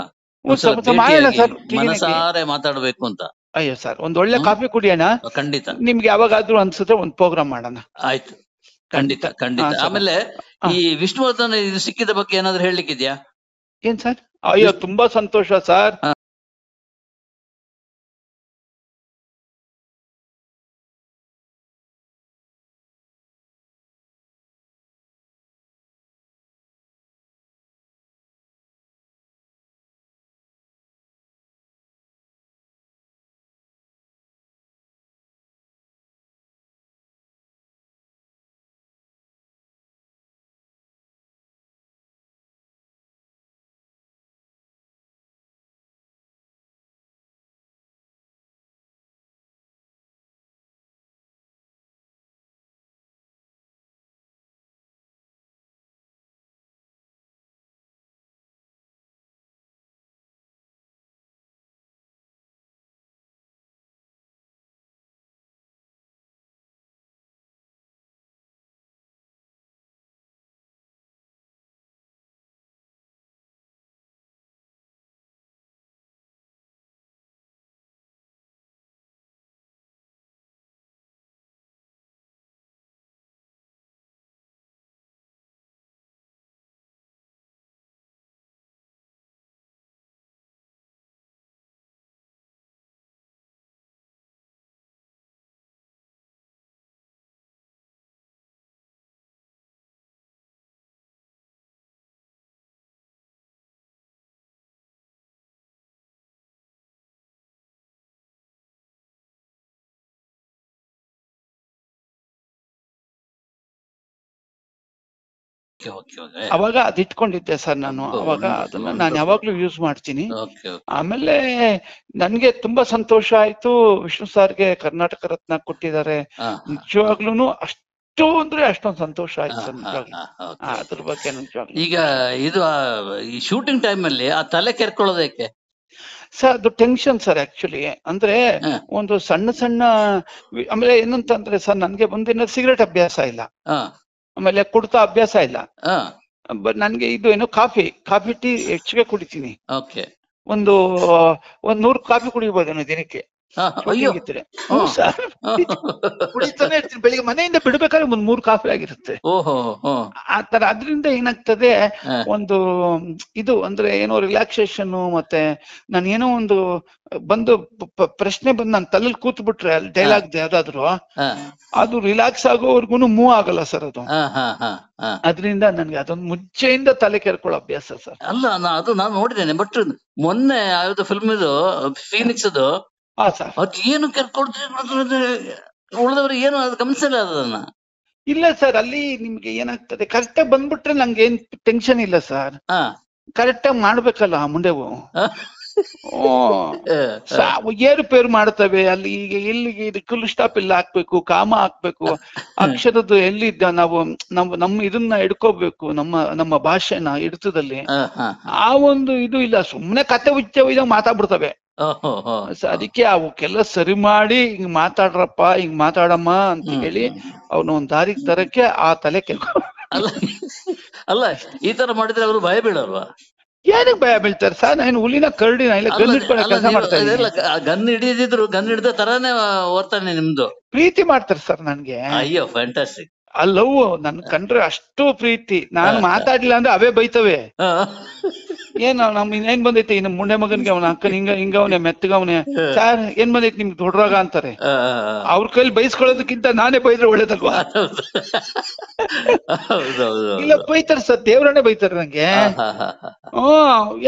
ಸರ್ ಮನಸಾರೆ ಮಾತಾಡ್ಬೇಕು ಅಂತ. ಅಯ್ಯೋ ಸರ್, ಒಂದ್ ಒಳ್ಳೆ ಕಾಫಿ ಕುಡಿಯೋಣ. ಖಂಡಿತ. ನಿಮ್ಗೆ ಯಾವಾಗಾದ್ರೂ ಅನ್ಸುತ್ತೆ ಒಂದ್ ಪ್ರೋಗ್ರಾಮ್ ಮಾಡೋಣ. ಆಯ್ತು, ಖಂಡಿತ ಖಂಡಿತ. ಆಮೇಲೆ ಈ ವಿಷ್ಣುವರ್ಧನ್ ಇದು ಸಿಕ್ಕಿದ ಬಗ್ಗೆ ಏನಾದ್ರು ಹೇಳಲಿಕ್ಕಿದ್ಯಾ? ಏನ್ ಸರ್? ಅಯ್ಯೋ ತುಂಬಾ ಸಂತೋಷ ಸರ್. ಅವಾಗ ಅದ್ ಇಟ್ಕೊಂಡಿದ್ದೆ ಸರ್ ನಾನು. ಅವಾಗ ಅದನ್ನ ನಾನು ಯಾವಾಗ್ಲೂ ಯೂಸ್ ಮಾಡ್ತೀನಿ. ಆಮೇಲೆ ನನ್ಗೆ ತುಂಬಾ ಸಂತೋಷ ಆಯ್ತು, ವಿಷ್ಣು ಸಾರ್ಗೆ ಕರ್ನಾಟಕ ರತ್ನ ಕೊಟ್ಟಿದ್ದಾರೆ. ನಿಜವಾಗ್ಲೂನು ಅಷ್ಟು ಅಂದ್ರೆ ಅಷ್ಟೊಂದು ಸಂತೋಷ ಆಯ್ತು ಸರ್ ನಿಜವಾಗ್ಲೂ. ಅದ್ರ ಬಗ್ಗೆ ನಿಜವಾಗ್ಲೂ. ಈಗ ಇದು ಈ ಶೂಟಿಂಗ್ ಟೈಮ್ ಅಲ್ಲಿ ಆ ತಲೆ ಕೆರ್ಕೊಳ್ಳೋದಕ್ಕೆ ಸರ್ ಅದು ಟೆನ್ಷನ್ ಸರ್ ಆಕ್ಚುಲಿ. ಅಂದ್ರೆ ಒಂದು ಸಣ್ಣ ಸಣ್ಣ ಆಮೇಲೆ ಏನಂತಂದ್ರೆ ಸರ್ ನನ್ಗೆ ಒಂದಿನ ಸಿಗರೇಟ್ ಅಭ್ಯಾಸ ಇಲ್ಲ, ಆಮೇಲೆ ಕುಡ್ತಾ ಅಭ್ಯಾಸ ಇಲ್ಲ. ನನ್ಗೆ ಇದು ಏನು ಕಾಫಿ ಟೀ ಹೆಚ್ಚಿಗೆ ಕುಡಿತೀನಿ. ಒಂದು 100 ಕಾಫಿ ಕುಡಿಬೋದೇನೋ ದಿನಕ್ಕೆ. ಕುಡಿತಾನೆ ಇರ್ತೀನಿ. ಬೆಳಿಗ್ಗೆ ಮನೆಯಿಂದ ಬಿಡ್ಬೇಕಾದ್ರೆ 3 ಕಾಫಿ ಆಗಿರುತ್ತೆ ಆತರ. ಅದ್ರಿಂದ ಏನಾಗ್ತದೆ, ಒಂದು ಇದು ಅಂದ್ರೆ ಏನೋ ರಿಲ್ಯಾಕ್ಸೇಷನ್. ಮತ್ತೆ ನಾನು ಏನೋ ಒಂದು ಬಂದು ಪ್ರಶ್ನೆ ಬಂದು ನಾನು ತಲೆಯಲ್ಲಿ ಕೂತ್ ಬಿಟ್ರೆ ಅಲ್ಲಿ ಡೈಲಾಗ್ ಯಾವ್ದಾದ್ರು ಅದು ರಿಲ್ಯಾಕ್ಸ್ ಆಗೋವರ್ಗುನು ಮೂವ್ ಆಗಲ್ಲ ಸರ್ ಅದು. ಅದ್ರಿಂದ ನನ್ಗೆ ಅದೊಂದು ಮುಂಚೆಯಿಂದ ತಲೆ ಕೆರ್ಕೊಳ್ಳೋ ಅಭ್ಯಾಸ ಸರ್. ಅಲ್ಲ ಅದು ನಾನು ನೋಡಿದ್ದೇನೆ, ಬಟ್ ಮೊನ್ನೆ ಯಾವ್ದು ಫಿಲ್ಮ್ ಇದು ಫೀನಿಕ್ಸ್ ಅದು ಅದು ಏನು ಕೆರ್ಕೊಳ್ತೀವಿ ಉಳಿದವ್ರಿಗೆ ಏನು ಅದು ಗಮನಿಸಲ್ಲ ಅದನ್ನ. ಇಲ್ಲ ಸರ್, ಅಲ್ಲಿ ನಿಮ್ಗೆ ಏನಾಗ್ತದೆ, ಕರೆಕ್ಟ್ ಆಗಿ ಬಂದ್ಬಿಟ್ರೆ ನಂಗೆ ಏನ್ ಟೆನ್ಷನ್ ಇಲ್ಲ ಸರ್. ಕರೆಕ್ಟ್ ಆಗಿ ಮಾಡ್ಬೇಕಲ್ಲ ಮುಂದೆವು. ಏರುಪೇರು ಮಾಡ್ತವೆ ಅಲ್ಲಿ. ಈಗ ಎಲ್ಲಿಗೆ ಫುಲ್ ಸ್ಟಾಪ್ ಎಲ್ಲ ಹಾಕ್ಬೇಕು, ಕಾಮ ಹಾಕ್ಬೇಕು, ಅಕ್ಷರದ್ದು ಎಲ್ಲಿದ್ದ ನಾವು ನಮ್ಮ ಇದನ್ನ ಹಿಡ್ಕೋಬೇಕು, ನಮ್ಮ ಭಾಷೆನ ಹಿಡಿತದಲ್ಲಿ. ಆ ಒಂದು ಇದು ಇಲ್ಲ, ಸುಮ್ನೆ ಕತೆ ಹುಚ್ಚ ಮಾತಾಡ್ಬಿಡ್ತವೆ. ಅದಕ್ಕೆ ಅವಕ್ಕೆಲ್ಲ ಸರಿ ಮಾಡಿ ಹಿಂಗ್ ಮಾತಾಡ್ರಪ್ಪ, ಹಿಂಗ್ ಮಾತಾಡಮ್ಮ ಅಂತ ಹೇಳಿ ಅವ್ನ ಒಂದ್ ದಾರಿಗೆ ತರಕ್ಕೆ ಆ ತಲೆ ಅಲ್ಲ ಅಲ್ಲ, ಈ ತರ ಮಾಡಿದ್ರೆ ಅವರು ಭಯ ಬೀಳಲ್ವಾ? ಏನಕ್ಕೆ ಭಯ ಬೀಳ್ತಾರೆ ಸರ್? ನಾನು ಹುಲಿನ ಕರಡಿನ ಇಲ್ಲ ಗನ್ ಇಟ್ಕೊಳ್ಳೋ ಕೆಲಸ ಮಾಡ್ತಾ ಇದ್ದೀನಿ. ಗನ್ ಹಿಡಿದಿದ್ರು ಗನ್ ಹಿಡ್ದ ತರಾನೇ ವರ್ತನೆ ನಿಮ್ದು. ಪ್ರೀತಿ ಮಾಡ್ತಾರೆ ಸರ್ ನನ್ಗೆ. ಅಯ್ಯೋ ಫ್ಯಾಂಟಾಸ್ಟಿಕ್. ಆ ಲವ್ ನನ್ ಕಂಡ್ರೆ ಅಷ್ಟು ಪ್ರೀತಿ. ನಾನು ಮಾತಾಡ್ಲಿಲ್ಲ ಅಂದ್ರೆ ಅವೇ ಬೈತವೆ. ಏನ್ ನಮ್ ಏನ್ ಬಂದೈತಿ ಇನ್ನು ಮುಂಡೆ ಮಗನ್ಗೆ ಅವನ ಅಕ್ಕನ ಹಿಂಗವನೆ ಮೆತ್ತಗವನೆ ಸಾರ್ ಏನ್ ಬಂದೈತಿ ನಿಮ್ಗೆ ದೊಡ್ಡರಾಗ ಅಂತಾರೆ. ಅವ್ರ ಕೈಲಿ ಬೈಸ್ಕೊಳ್ಳೋದಕ್ಕಿಂತ ನಾನೇ ಬೈದ್ರೆ ಒಳ್ಳೇದಲ್ವಾ? ಇಲ್ಲ ಬೈತಾರೆ ಸರ್, ದೇವ್ರನ್ನೇ ಬೈತಾರೆ ನಂಗೆ.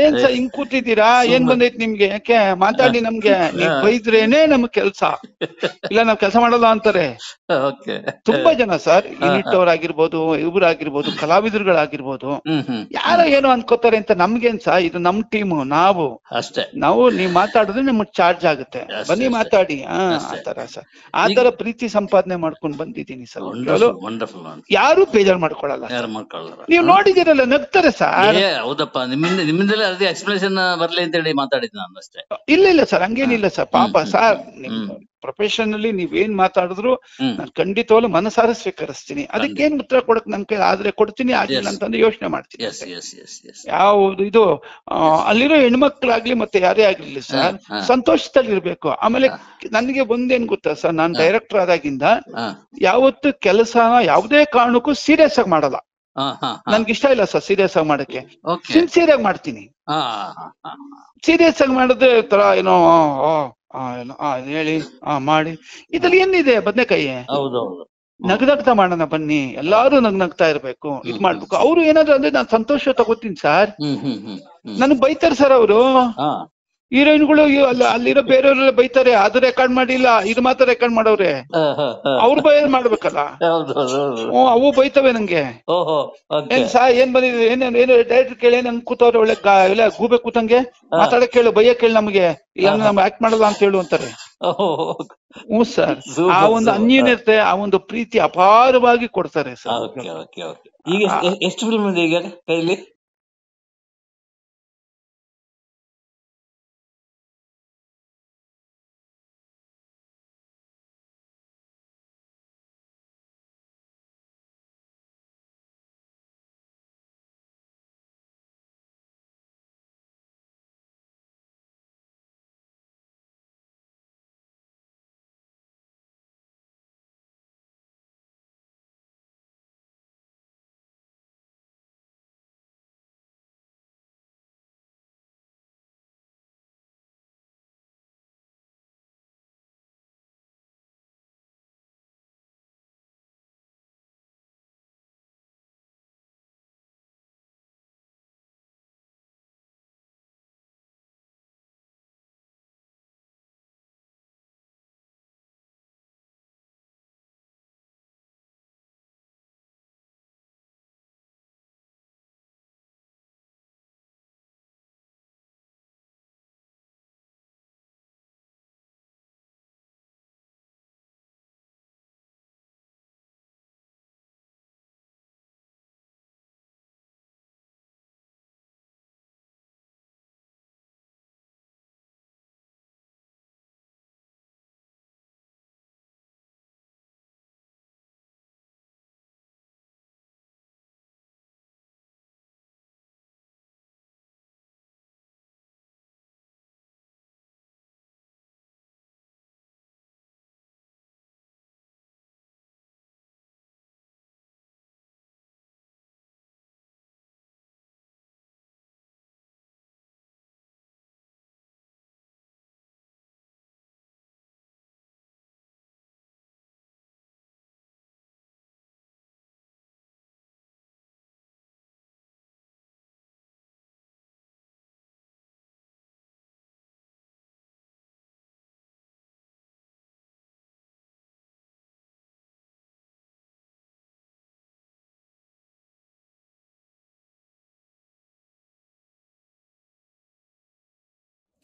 ಏನ್ ಸರ್ ಹಿಂಗ್ ಕೂತಿದ್ದೀರಾ, ಏನ್ ಬಂದೈತಿ ನಿಮ್ಗೆ, ಯಾಕೆ ಮಾತಾಡಿ ನಮ್ಗೆ, ನೀವ್ ಬೈದ್ರೇನೆ ನಮ್ಗ್ ಕೆಲ್ಸ, ಇಲ್ಲ ನಾವ್ ಕೆಲಸ ಮಾಡಲ್ಲ ಅಂತಾರೆ. ತುಂಬಾ ಜನ ಸರ್, ಯೂನಿಟ್ ಅವ್ರಾಗಿರ್ಬೋದು, ಇವ್ರಾಗಿರ್ಬೋದು, ಕಲಾವಿದರುಗಳಾಗಿರ್ಬೋದು, ಯಾರೋ ಏನೋ ಅನ್ಕೋತಾರೆ ಅಂತ ನಮ್ಗೇನ್ ಸಾ, ಇದು ನಮ್ ಟೀಮು, ನಾವು ಅಷ್ಟೇ. ನೀವ್ ಮಾತಾಡಿದ್ರೆ ನಿಮ್ಗೆ ಚಾರ್ಜ್ ಆಗುತ್ತೆ, ಬನ್ನಿ ಮಾತಾಡಿ. ಆತರ ಸರ್, ಆತರ ಪ್ರೀತಿ ಸಂಪಾದನೆ ಮಾಡ್ಕೊಂಡ್ ಬಂದಿದ್ದೀನಿ ಸರ್. ಯಾರು ಬೇಜಾರ್ ಮಾಡ್ಕೊಳಲ್ಲ. ನೀವ್ ನೋಡಿದಿರಲ್ಲ, ನಗ್ತಾರೆ ಸರ್. ಹೌದಪ್ಪ, ನಿಮ್ಮಿಂದಲೇ ಅದೇ ಎಕ್ಸ್ಪ್ಲನೇಷನ್ ಬರ್ಲಿ ಅಂತ ಹೇಳಿ ಮಾತಾಡಿದ್ ನಾನು ಅಷ್ಟೇ. ಇಲ್ಲ ಸರ್, ಹಂಗೇನಿಲ್ಲ ಸರ್. ಪಾಪ ಸರ್, ನಿಮ್ ಪ್ರೊಫೆಷನ್ ಅಲ್ಲಿ ನೀವೇನ್ ಮಾತಾಡಿದ್ರು ನಾನು ಖಂಡಿತವಾಗ್ಲೂ ಮನಸಾರ ಸ್ವೀಕರಿಸ್ತೀನಿ. ಅದಕ್ಕೇನ್ ಉತ್ತರ ಕೊಡಕ್ ನನ್ ಕೈ ಆದ್ರೆ ಕೊಡ್ತೀನಿ, ಆಗಿಲ್ಲ ಅಂತಂದ್ರೆ ಯೋಚನೆ ಮಾಡ್ತೀನಿ. ಯಾವ್ದು ಇದು ಅಲ್ಲಿರೋ ಹೆಣ್ಮಕ್ಳಾಗ್ಲಿ ಮತ್ತೆ ಯಾರೇ ಆಗ್ಲಿ ಸರ್, ಸಂತೋಷದಲ್ಲಿರ್ಬೇಕು. ಆಮೇಲೆ ನನ್ಗೆ ಒಂದೇನ್ ಗೊತ್ತಾ ಸರ್, ನಾನ್ ಡೈರೆಕ್ಟರ್ ಆದಾಗಿಂದ ಯಾವತ್ತು ಕೆಲಸನ ಯಾವುದೇ ಕಾರಣಕ್ಕೂ ಸೀರಿಯಸ್ ಆಗಿ ಮಾಡಲ್ಲ. ನನ್ಗೆ ಇಷ್ಟ ಇಲ್ಲ ಸರ್ ಸೀರಿಯಸ್ ಆಗಿ ಮಾಡಕ್ಕೆ. ಸಿನ್ಸಿಯರ್ ಆಗಿ ಮಾಡ್ತೀನಿ. ಸೀರಿಯಸ್ ಆಗಿ ಮಾಡಿದ್ರೆ ತರ ಏನೋ ಹೇಳಿ ಮಾಡಿ, ಇದ್ರಲ್ಲಿ ಏನಿದೆ ಬದ್ನೆಕಾಯಿ, ನಗ್ನಗ್ತಾ ಮಾಡೋಣ ಬನ್ನಿ, ಎಲ್ಲಾರು ನಗ್ನಗ್ತಾ ಇರ್ಬೇಕು, ಇದ್ ಮಾಡ್ಬೇಕು. ಅವ್ರು ಏನಾದ್ರು ಅಂದ್ರೆ ನಾನ್ ಸಂತೋಷ ತಗೋತೀನಿ ಸರ್. ನನ್ಗ್ ಬೈತಾರೆ ಸರ್ ಅವರು, ಹೀರೋಯಿನ್ಗಳು ಅಲ್ಲಿರೋ ಬೇರೆಯವ್ರೆಲ್ಲ ಬೈತಾರೆ, ಅದು ರೆಕಾರ್ಡ್ ಮಾಡಿಲ್ಲ, ಇದು ಮಾತ್ರ ರೆಕಾರ್ಡ್ ಮಾಡವ್ರೆ, ಅವ್ರ ಭಯ ಮಾಡ್ಬೇಕಲ್ಲ. ಅವು ಬೈತವೆ ನಂಗೆ. ಏನ್ ಸಾ ಏನ್ ಬಂದಿದೆ, ಏನು ಡೈರೆಕ್ಟರ್ ಕೇಳಿ ನಂಗೆ ಕೂತವ್ರೆ, ಒಳ್ಳೆ ಇಲ್ಲ ಗೂಬೆ ಕೂತಂಗೆ ಮಾತಾಡಕ್ ಕೇಳು, ಬೈಯಕ್ ಕೇಳಿ ನಮ್ಗೆ, ಇಲ್ಲ ನಮ್ ಆಕ್ಟ್ ಮಾಡಲ್ಲ ಅಂತ ಹೇಳು ಅಂತಾರೆ. ಹ್ಞೂ ಸರ್, ಆ ಒಂದು ಅನ್ಯೂನ್ಯತೆ, ಆ ಒಂದು ಪ್ರೀತಿ ಅಪಾರವಾಗಿ ಕೊಡ್ತಾರೆ ಸರ್. ಈಗ ಎಷ್ಟು ಫಿಲ್ಮ್ ಇದೆ ಈಗ ಕೈಲಿ?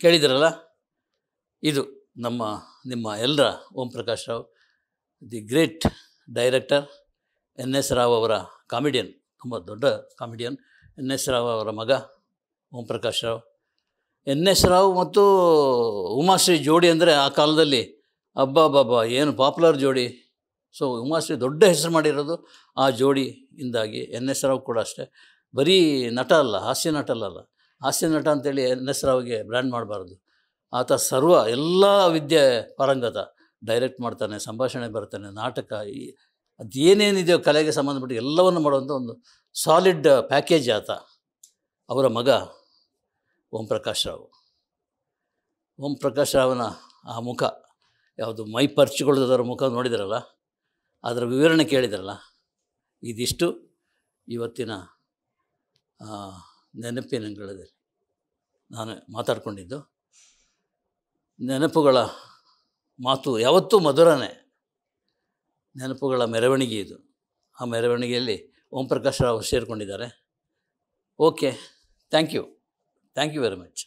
ಕೇಳಿದ್ರಲ್ಲ, ಇದು ನಿಮ್ಮ ಎಲ್ಲರ Om Prakash Rao, the great director. N S. Rao ಅವರ ಕಾಮಿಡಿಯನ್, ತುಂಬ ದೊಡ್ಡ ಕಾಮಿಡಿಯನ್. ಎನ್.ಎಸ್. ರಾವ್ ಅವರ ಮಗ ಓಂ ಪ್ರಕಾಶ್ ರಾವ್. ಎನ್.ಎಸ್. ರಾವ್ ಮತ್ತು ಉಮಾಶ್ರೀ ಜೋಡಿ ಅಂದರೆ ಆ ಕಾಲದಲ್ಲಿ ಅಬ್ಬಾ ಏನು ಪಾಪ್ಯುಲರ್ ಜೋಡಿ. ಸೊ ಉಮಾಶ್ರೀ ದೊಡ್ಡ ಹೆಸರು ಮಾಡಿರೋದು ಆ ಜೋಡಿಯಿಂದಾಗಿ. ಎನ್ ಎಸ್ ರಾವ್ ಕೂಡ ಅಷ್ಟೇ, ಬರೀ ನಟ ಅಲ್ಲ, ಹಾಸ್ಯ ನಟ ಅಲ್ಲ. ಹಾಸ್ಯ ನಟ ಅಂತೇಳಿ ಎನ್ ಎಸ್ ರಾವ್ಗೆ ಬ್ರ್ಯಾಂಡ್ ಮಾಡಬಾರ್ದು. ಆತ ಸರ್ವ ಎಲ್ಲ ವಿದ್ಯೆ ಪಾರಂಗತ. ಡೈರೆಕ್ಟ್ ಮಾಡ್ತಾನೆ, ಸಂಭಾಷಣೆ ಬರ್ತಾನೆ, ನಾಟಕ, ಅದೇನೇನಿದೆಯೋ ಕಲೆಗೆ ಸಂಬಂಧಪಟ್ಟು ಎಲ್ಲವನ್ನು ಮಾಡುವಂಥ ಒಂದು ಸಾಲಿಡ್ ಪ್ಯಾಕೇಜ್ ಆತ. ಅವರ ಮಗ ಓಂ ಪ್ರಕಾಶ್ ರಾವ್. ಓಂ ಪ್ರಕಾಶ್ ರಾವನ ಆ ಮುಖ ಯಾವುದು ಮೈ ಪರ್ಚಿಕೊಳ್ಳೋದರ ಮುಖ ನೋಡಿದ್ರಲ್ಲ, ಅದರ ವಿವರಣೆ ಕೇಳಿದ್ರಲ್ಲ. ಇದಿಷ್ಟು ಇವತ್ತಿನ ನೆನಪಿನಗಳಲ್ಲಿ ನಾನು ಮಾತಾಡ್ಕೊಂಡಿದ್ದು. ನೆನಪುಗಳ ಮಾತು ಯಾವತ್ತೂ ಮಧುರನೇ. ನೆನಪುಗಳ ಮೆರವಣಿಗೆ ಇದು. ಆ ಮೆರವಣಿಗೆಯಲ್ಲಿ ಓಂ ಪ್ರಕಾಶ್ ರಾವ್ ಸೇರಿಕೊಂಡಿದ್ದಾರೆ. Okay, thank you very much.